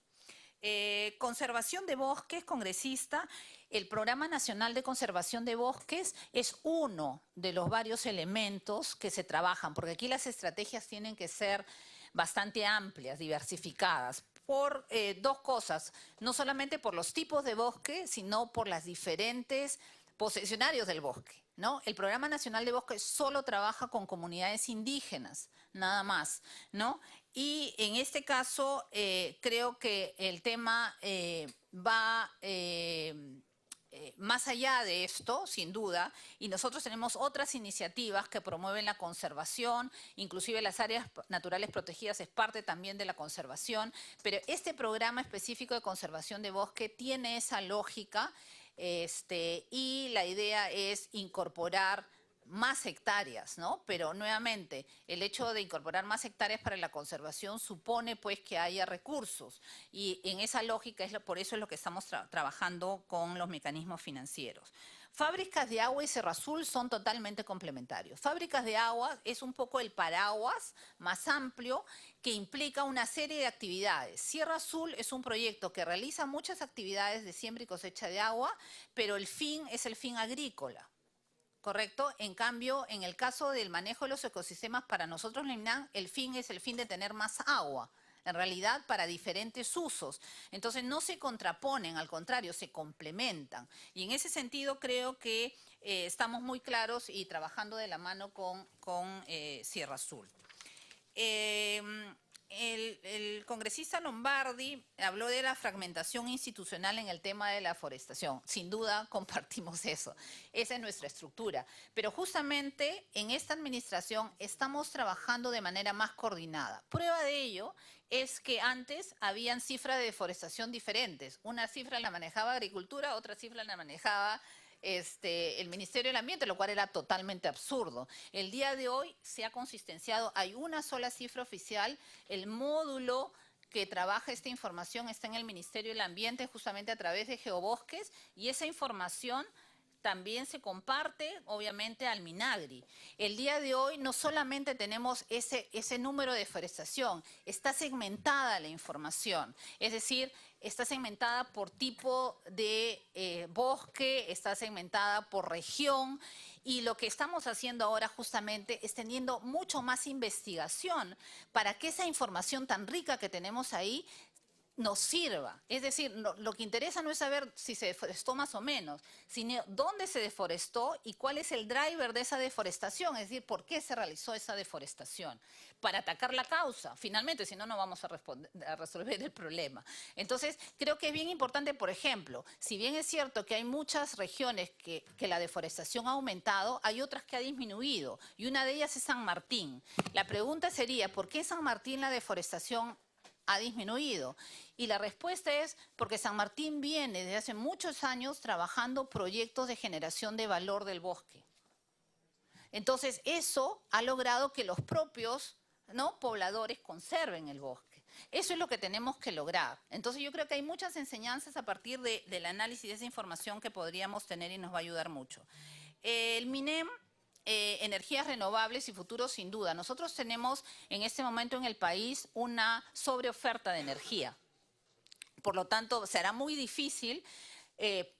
Conservación de bosques, congresista. El Programa Nacional de Conservación de Bosques es uno de los varios elementos que se trabajan, porque aquí las estrategias tienen que ser bastante amplias, diversificadas, por dos cosas, no solamente por los tipos de bosque, sino por las diferentes posesionarios del bosque, ¿no? El Programa Nacional de Bosques solo trabaja con comunidades indígenas, nada más, ¿no? Y en este caso creo que el tema va más allá de esto, sin duda, y nosotros tenemos otras iniciativas que promueven la conservación, inclusive las áreas naturales protegidas es parte también de la conservación, pero este programa específico de conservación de bosque tiene esa lógica, y la idea es incorporar más hectáreas, ¿no? Pero nuevamente, el hecho de incorporar más hectáreas para la conservación supone pues que haya recursos y en esa lógica, por eso es lo que estamos trabajando con los mecanismos financieros. Fábricas de agua y Cerro Azul son totalmente complementarios. Fábricas de agua es un poco el paraguas más amplio que implica una serie de actividades. Cerro Azul es un proyecto que realiza muchas actividades de siembra y cosecha de agua, pero el fin es el fin agrícola. ¿Correcto? En cambio, en el caso del manejo de los ecosistemas, para nosotros, el fin es el fin de tener más agua, en realidad para diferentes usos. Entonces no se contraponen, al contrario, se complementan. Y en ese sentido creo que estamos muy claros y trabajando de la mano con Cerro Azul. El congresista Lombardi habló de la fragmentación institucional en el tema de la forestación. Sin duda compartimos eso. Esa es nuestra estructura. Pero justamente en esta administración estamos trabajando de manera más coordinada. Prueba de ello es que antes habían cifras de deforestación diferentes. Una cifra la manejaba Agricultura, otra cifra la manejaba el Ministerio del Ambiente, lo cual era totalmente absurdo. El día de hoy se ha consistenciado, hay una sola cifra oficial, el módulo que trabaja esta información está en el Ministerio del Ambiente justamente a través de Geobosques y esa información también se comparte, obviamente, al Minagri. El día de hoy no solamente tenemos ese número de deforestación, está segmentada la información, es decir, está segmentada por tipo de bosque, está segmentada por región, y lo que estamos haciendo ahora justamente es teniendo mucho más investigación para que esa información tan rica que tenemos ahí nos sirva. Es decir, lo que interesa no es saber si se deforestó más o menos, sino dónde se deforestó y cuál es el driver de esa deforestación, es decir, por qué se realizó esa deforestación, para atacar la causa, finalmente, si no, no vamos a resolver el problema. Entonces, creo que es bien importante, por ejemplo, si bien es cierto que hay muchas regiones que la deforestación ha aumentado, hay otras que ha disminuido, y una de ellas es San Martín. La pregunta sería, ¿por qué en San Martín la deforestación ha disminuido? Y la respuesta es porque San Martín viene desde hace muchos años trabajando proyectos de generación de valor del bosque. Entonces, eso ha logrado que los propios pobladores conserven el bosque. Eso es lo que tenemos que lograr. Entonces, yo creo que hay muchas enseñanzas a partir del análisis de esa información que podríamos tener y nos va a ayudar mucho. El MINEM, energías renovables y futuro, sin duda. Nosotros tenemos en este momento en el país una sobreoferta de energía. Por lo tanto, será muy difícil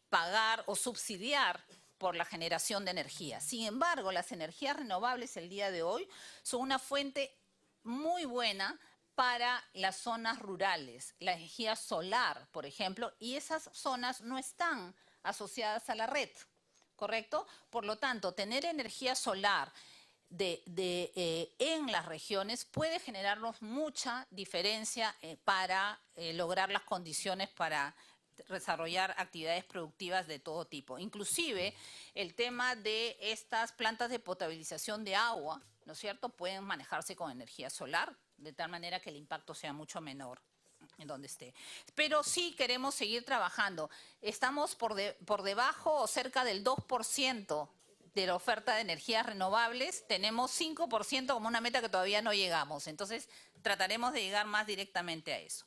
pagar o subsidiar por la generación de energía. Sin embargo, las energías renovables el día de hoy son una fuente muy buena para las zonas rurales, la energía solar, por ejemplo, y esas zonas no están asociadas a la red. ¿Correcto? Por lo tanto, tener energía solar en las regiones puede generarnos mucha diferencia para lograr las condiciones para desarrollar actividades productivas de todo tipo. Inclusive, el tema de estas plantas de potabilización de agua, ¿no es cierto?, pueden manejarse con energía solar, de tal manera que el impacto sea mucho menor en donde esté. Pero sí queremos seguir trabajando. Estamos por debajo o cerca del 2% de la oferta de energías renovables. Tenemos 5% como una meta que todavía no llegamos. Entonces, trataremos de llegar más directamente a eso.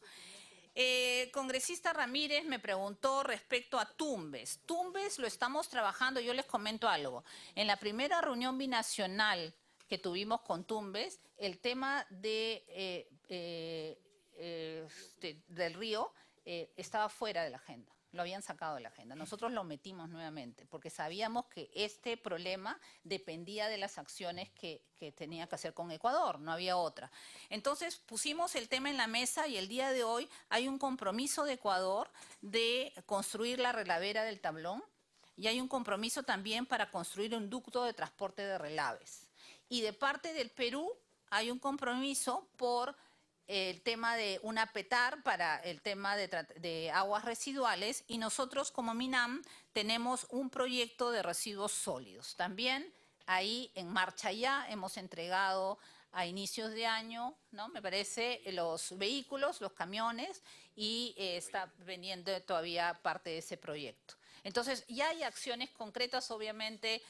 Congresista Ramírez me preguntó respecto a Tumbes. Tumbes lo estamos trabajando, yo les comento algo. En la primera reunión binacional que tuvimos con Tumbes, el tema del río estaba fuera de la agenda. Lo habían sacado de la agenda. Nosotros lo metimos nuevamente porque sabíamos que este problema dependía de las acciones que tenía que hacer con Ecuador, no había otra. Entonces pusimos el tema en la mesa y el día de hoy hay un compromiso de Ecuador de construir la relavera del Tablón y hay un compromiso también para construir un ducto de transporte de relaves. Y de parte del Perú hay un compromiso por el tema de una PETAR para el tema de aguas residuales y nosotros como MINAM tenemos un proyecto de residuos sólidos. También ahí en marcha ya hemos entregado a inicios de año, ¿no? Me parece, los vehículos, los camiones y está vendiendo todavía parte de ese proyecto. Entonces ya hay acciones concretas, obviamente.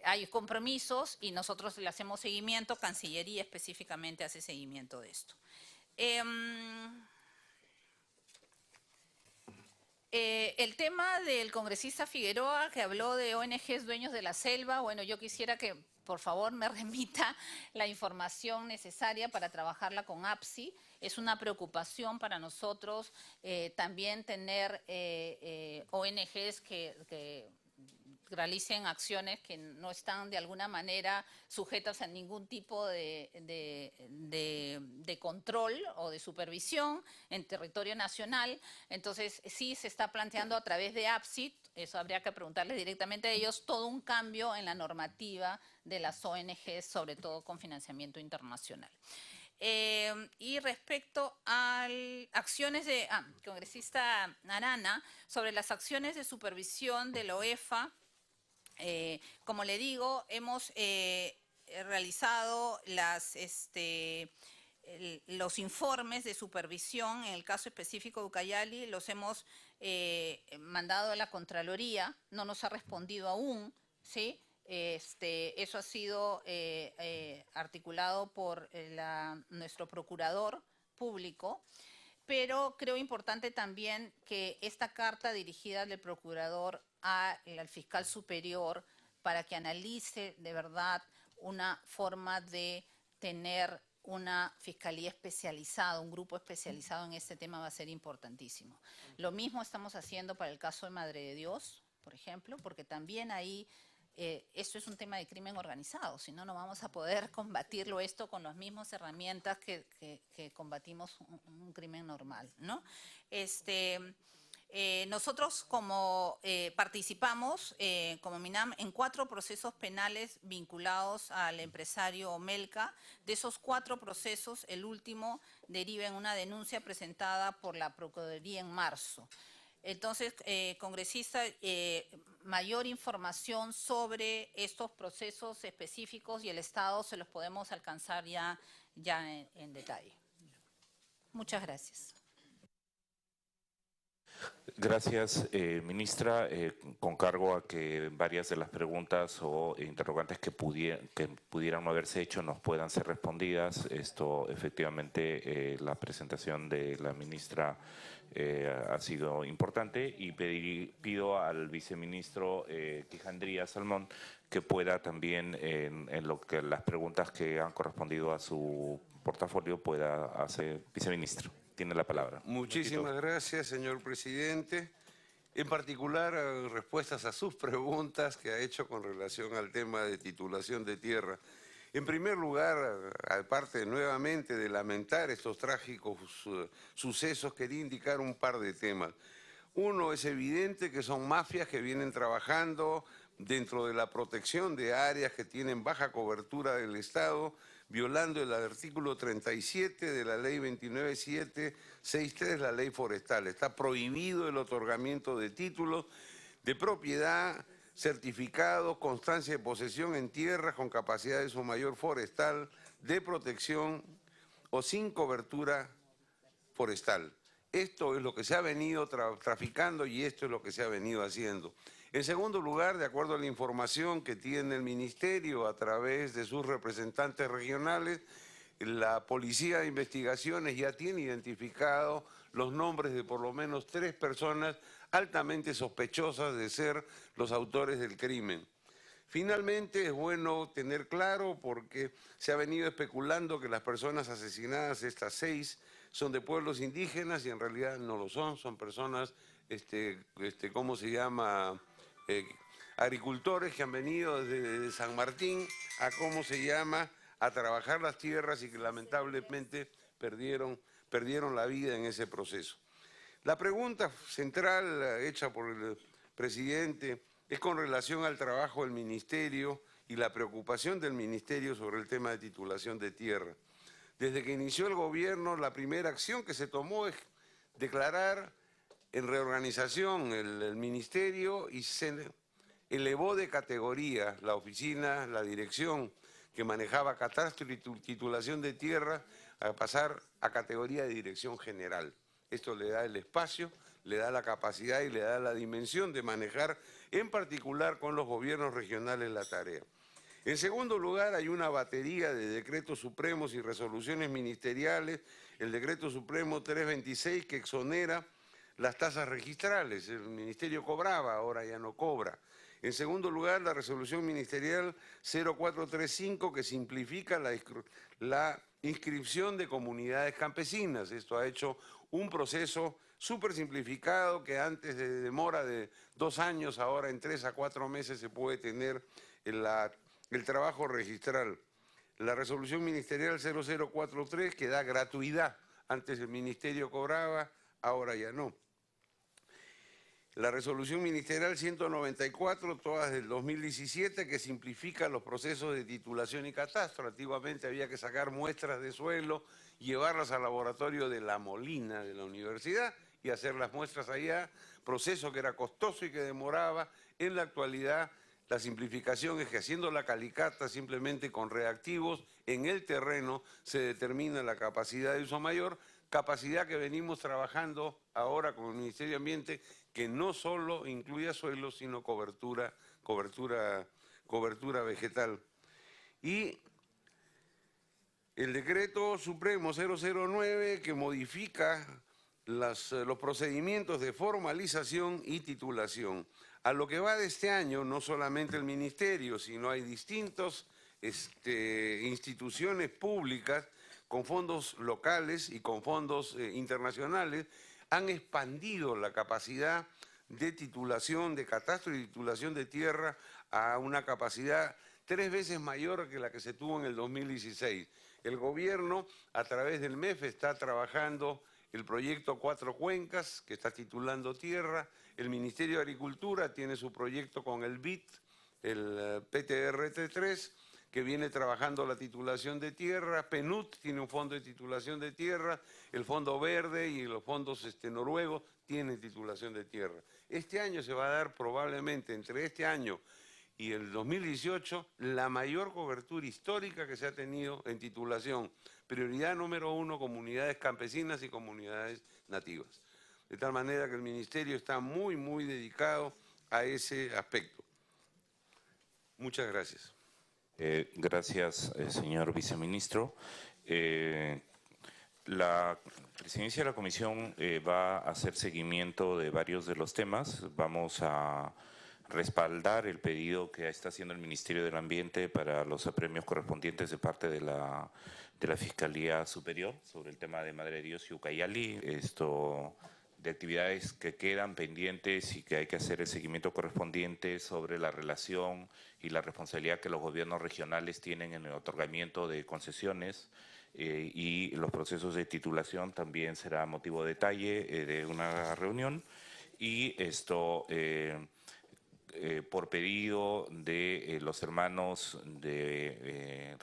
Hay compromisos y nosotros le hacemos seguimiento, Cancillería específicamente hace seguimiento de esto. El tema del congresista Figueroa que habló de ONGs dueños de la selva, bueno, yo quisiera que por favor me remita la información necesaria para trabajarla con APSI. Es una preocupación para nosotros también tener ONGs que realicen acciones que no están de alguna manera sujetas a ningún tipo de control o de supervisión en territorio nacional. Entonces, sí se está planteando a través de APSI, eso habría que preguntarle directamente a ellos, todo un cambio en la normativa de las ONGs, sobre todo con financiamiento internacional. Y respecto a acciones de congresista Arana, sobre las acciones de supervisión de la OEFA, como le digo, hemos realizado los informes de supervisión, en el caso específico de Ucayali, los hemos mandado a la Contraloría, no nos ha respondido aún, ¿sí? Eso ha sido articulado por nuestro procurador público, pero creo importante también que esta carta dirigida del procurador al fiscal superior para que analice de verdad una forma de tener una fiscalía especializada, un grupo especializado en este tema va a ser importantísimo. Lo mismo estamos haciendo para el caso de Madre de Dios, por ejemplo, porque también ahí esto es un tema de crimen organizado, si no, no vamos a poder combatirlo esto con las mismas herramientas que combatimos un crimen normal, ¿no? Nosotros como participamos como MINAM en 4 procesos penales vinculados al empresario Melca. De esos 4 procesos, el último deriva en una denuncia presentada por la Procuraduría en marzo. Entonces, congresista, mayor información sobre estos procesos específicos y el Estado se los podemos alcanzar ya en detalle. Muchas gracias. Gracias, ministra. Con cargo a que varias de las preguntas o interrogantes que pudieran no haberse hecho nos puedan ser respondidas. Esto, efectivamente, la presentación de la ministra ha sido importante y pido al viceministro Quijandría Salmón que pueda también, en lo que las preguntas que han correspondido a su portafolio, pueda hacer. Viceministro, tiene la palabra. Muchísimas gracias, señor presidente. En particular, respuestas a sus preguntas que ha hecho con relación al tema de titulación de tierra. En primer lugar, aparte nuevamente de lamentar estos trágicos sucesos, quería indicar un par de temas. Uno, es evidente que son mafias que vienen trabajando dentro de la protección de áreas que tienen baja cobertura del Estado, violando el artículo 37 de la ley 29763, la ley forestal. Está prohibido el otorgamiento de títulos de propiedad, certificados, constancia de posesión en tierras con capacidad de su mayor forestal, de protección o sin cobertura forestal. Esto es lo que se ha venido traficando y esto es lo que se ha venido haciendo. En segundo lugar, de acuerdo a la información que tiene el Ministerio a través de sus representantes regionales, la Policía de Investigaciones ya tiene identificado los nombres de por lo menos 3 personas altamente sospechosas de ser los autores del crimen. Finalmente, es bueno tener claro, porque se ha venido especulando que las personas asesinadas, estas 6, son de pueblos indígenas y en realidad no lo son, son personas, ¿cómo se llama?, agricultores que han venido desde San Martín a, ¿cómo se llama?, a trabajar las tierras y que lamentablemente perdieron la vida en ese proceso. La pregunta central hecha por el presidente es con relación al trabajo del ministerio y la preocupación del ministerio sobre el tema de titulación de tierra. Desde que inició el gobierno, la primera acción que se tomó es declarar en reorganización el ministerio y se elevó de categoría la oficina, la dirección que manejaba catastro y titulación de tierra a pasar a categoría de dirección general. Esto le da el espacio, le da la capacidad y le da la dimensión de manejar, en particular con los gobiernos regionales, la tarea. En segundo lugar, hay una batería de decretos supremos y resoluciones ministeriales, el decreto supremo 326 que exonera las tasas registrales. El ministerio cobraba, ahora ya no cobra. En segundo lugar, la resolución ministerial 0435 que simplifica la inscripción de comunidades campesinas. Esto ha hecho un proceso súper simplificado que antes de demora de 2 años, ahora en 3 a 4 meses se puede tener el trabajo registral. La resolución ministerial 0043 que da gratuidad. Antes el ministerio cobraba, ahora ya no. La resolución ministerial 194, todas del 2017, que simplifica los procesos de titulación y catastro. Antiguamente había que sacar muestras de suelo, llevarlas al laboratorio de La Molina, de la universidad, y hacer las muestras allá, proceso que era costoso y que demoraba. En la actualidad, la simplificación es que haciendo la calicata simplemente con reactivos en el terreno se determina la capacidad de uso mayor, capacidad que venimos trabajando ahora con el Ministerio de Ambiente, que no solo incluye suelos, sino cobertura vegetal. Y el decreto supremo 009 que modifica los procedimientos de formalización y titulación. A lo que va de este año, no solamente el ministerio, sino hay distintas instituciones públicas con fondos locales y con fondos internacionales, han expandido la capacidad de titulación, de catastro y titulación de tierra a una capacidad 3 veces mayor que la que se tuvo en el 2016. El gobierno, a través del MEF, está trabajando el proyecto 4 Cuencas, que está titulando tierra. El Ministerio de Agricultura tiene su proyecto con el BIT, el PTRT3, que viene trabajando la titulación de tierra. PNUD tiene un fondo de titulación de tierra, el Fondo Verde y los fondos noruegos tienen titulación de tierra. Este año se va a dar probablemente, entre este año y el 2018, la mayor cobertura histórica que se ha tenido en titulación. Prioridad número 1, comunidades campesinas y comunidades nativas. De tal manera que el Ministerio está muy, muy dedicado a ese aspecto. Muchas gracias. Gracias, señor viceministro. La presidencia de la comisión va a hacer seguimiento de varios de los temas. Vamos a respaldar el pedido que está haciendo el Ministerio del Ambiente para los apremios correspondientes de parte de la Fiscalía Superior sobre el tema de Madre de Dios y Ucayali. De actividades que quedan pendientes y que hay que hacer el seguimiento correspondiente sobre la relación y la responsabilidad que los gobiernos regionales tienen en el otorgamiento de concesiones y los procesos de titulación también será motivo de detalle de una reunión. Y por pedido de los hermanos de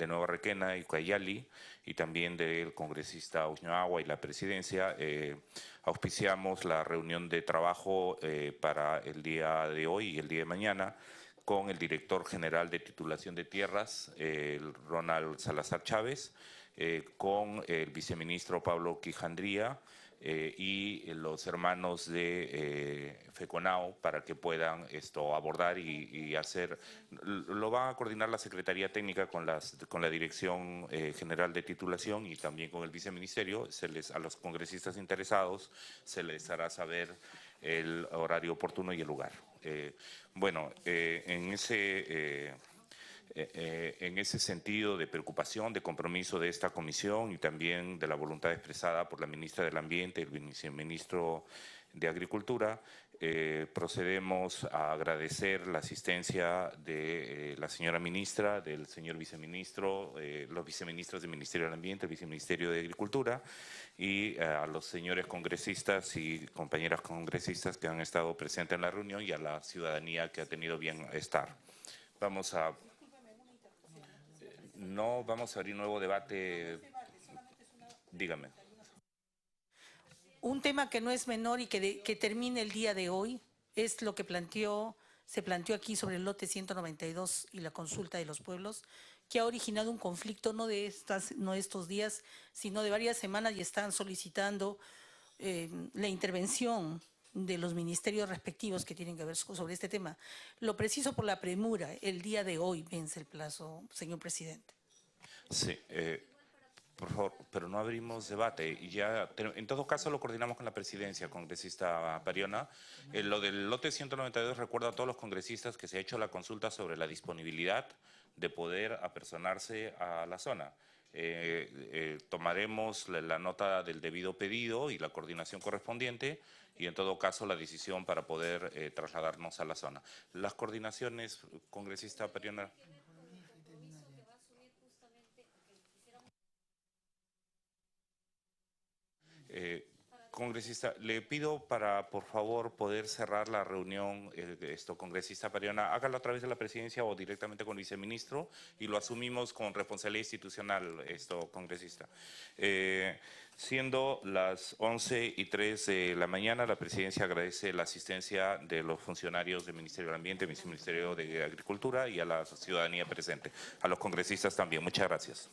Nueva Requena y Ucayali y también del congresista Uñoagua y la presidencia, auspiciamos la reunión de trabajo para el día de hoy y el día de mañana con el director general de titulación de tierras, Ronald Salazar Chávez, con el viceministro Pablo Quijandría, y los hermanos de FECONAO para que puedan abordar y hacer. Lo va a coordinar la Secretaría Técnica con la Dirección General de Titulación y también con el Viceministerio. A los congresistas interesados se les hará saber el horario oportuno y el lugar. En En ese sentido de preocupación, de compromiso de esta comisión y también de la voluntad expresada por la ministra del Ambiente y el viceministro de Agricultura, procedemos a agradecer la asistencia de la señora ministra, del señor viceministro, los viceministros del Ministerio del Ambiente, el viceministerio de Agricultura y a los señores congresistas y compañeras congresistas que han estado presentes en la reunión y a la ciudadanía que ha tenido bien estar. No vamos a abrir nuevo debate. Dígame. Un tema que no es menor y que termine el día de hoy es lo que se planteó aquí sobre el lote 192 y la consulta de los pueblos, que ha originado un conflicto no de estos días, sino de varias semanas, y están solicitando la intervención de los ministerios respectivos que tienen que ver sobre este tema. Lo preciso por la premura, el día de hoy vence el plazo, señor presidente. Sí, por favor, pero no abrimos debate. Y ya, en todo caso, lo coordinamos con la presidencia, congresista Pariona. Lo del lote 192, recuerdo a todos los congresistas que se ha hecho la consulta sobre la disponibilidad de poder apersonarse a la zona. Tomaremos la nota del debido pedido y la coordinación correspondiente y en todo caso la decisión para poder trasladarnos a la zona. Las coordinaciones, congresista Pariona. Congresista, le pido para, por favor, poder cerrar la reunión, congresista Pariona, hágalo a través de la presidencia o directamente con el viceministro y lo asumimos con responsabilidad institucional, congresista. Siendo las 11:03 de la mañana, la presidencia agradece la asistencia de los funcionarios del Ministerio del Ambiente, del Ministerio de Agricultura y a la ciudadanía presente. A los congresistas también. Muchas gracias.